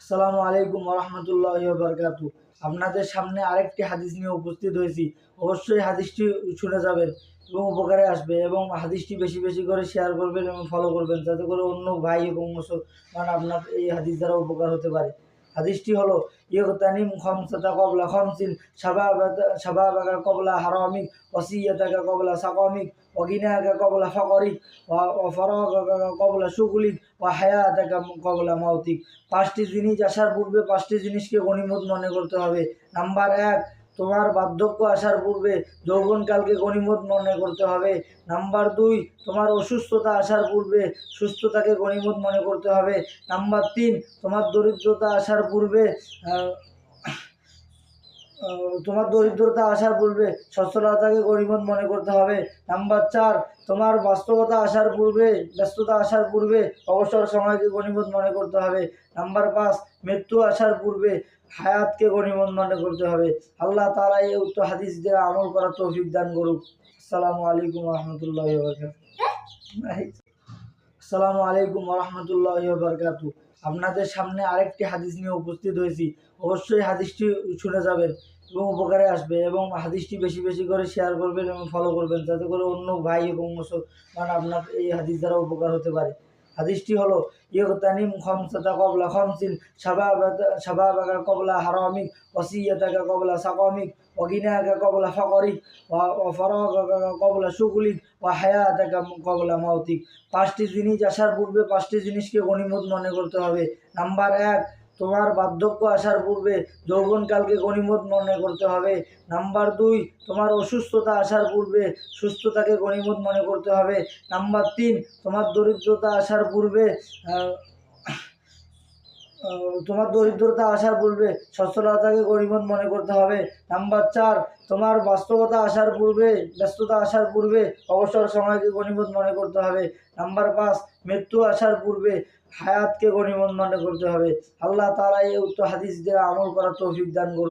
আসসালামু আলাইকুম ওরহমতুল্লাহি ওয়াবারাকাতু। আপনাদের সামনে আরেকটি হাদিস নিয়ে উপস্থিত হয়েছি। অবশ্যই হাদিসটি শুনে যাবেন এবং উপকারে আসবে, এবং হাদিসটি বেশি বেশি করে শেয়ার করবেন এবং ফলো করবেন, যাতে করে অন্য ভাই এবং মুসলমান আপনার এই হাদিস দ্বারা উপকার হতে পারে। হাদিসটি হলো ইয়গতানিম খমসাতা কবলা খমসিন শাবাবাকা কবলা হারামিক ওয়াসিয়াতাকা কবলা সাকামিক ওয়াগিনাকা কবলা ফাকরিক ওয়া ফারাগাকা কবলা শুগলিক ওয়া হায়াতাকা কবলা মাউতিক। পাঁচটি জিনিস আসার পূর্বে পাঁচটি জিনিসকে গনিমত মনে করতে হবে। নাম্বার ১, তোমার বার্ধক্য আসার পূর্বে যৌবনকালকে গনিমত মনে করতে হবে। নাম্বার ২, তোমার অসুস্থতা আসার পূর্বে সুস্থতাকে গনিমত মনে করতে হবে। নাম্বার ৩, তোমার দরিদ্রতা আসার পূর্বে তোমার দরিদ্রতা আসার পূর্বে সচ্ছলতাকে গনিমত মনে করতে হবে। নাম্বার ৪, তোমার ব্যস্ততা আসার পূর্বে অবসর সময়কে গনিমত মনে করতে হবে। নাম্বার ৫, মৃত্যু আসার পূর্বে হায়াতকে গনিমত মনে করতে হবে। আল্লাহ তাআলা এই উক্ত হাদিস দিয়ে আমল করার তৌফিক দান করুক। আসসালামু আলাইকুম ওয়া রাহমাতুল্লাহি ওয়া বারাকাতুহু। আসসালামু আলাইকুম ওরহমতুল্লাহি ওয়াবারাকাতু। আপনাদের সামনে আরেকটি হাদিস নিয়ে উপস্থিত হয়েছি। অবশ্যই হাদিসটি শুনে যাবেন এবং উপকারে আসবে, এবং হাদিসটি বেশি বেশি করে শেয়ার করবেন এবং ফলো করবেন, যাতে করে অন্য ভাই এবং মুসলমান আপনার এই হাদিস দ্বারা উপকার হতে পারে। হাদিসটি হলো ইয়গতানিম খমসাতা কবলা খমসিন শাবাবাকা কবলা হারামিক ওয়াসিয়াতাকা কবলা সাকামিক ওয়াগিনাকা কবলা ফাকরিক ওয়া ফারাগাকা কবলা শুগলিক ওয়া হায়াতাকা কবলা মাউতিক। পাঁচটি জিনিস আসার পূর্বে পাঁচটি জিনিসকে গনিমত মনে করতে হবে। নাম্বার ১, তোমার বার্ধক্য আসার পূর্বে যৌবনকালকে গনিমত মনে করতে হবে। নাম্বার ২, তোমার অসুস্থতা আসার পূর্বে সুস্থতাকে গনিমত মনে করতে হবে। নাম্বার ৩, তোমার দরিদ্রতা আসার পূর্বে সচ্ছলতাকে গনিমত মনে করতে হবে। নাম্বার ৪, তোমার ব্যস্ততা আসার পূর্বে অবসর সময়কে গনিমত মনে করতে হবে। নাম্বার ৫, মৃত্যু আসার পূর্বে হায়াতকে গনিমত মনে করতে হবে। আল্লাহ তাআলা এই উক্ত হাদিস দিয়ে আমল করার তৌফিক দান করুন।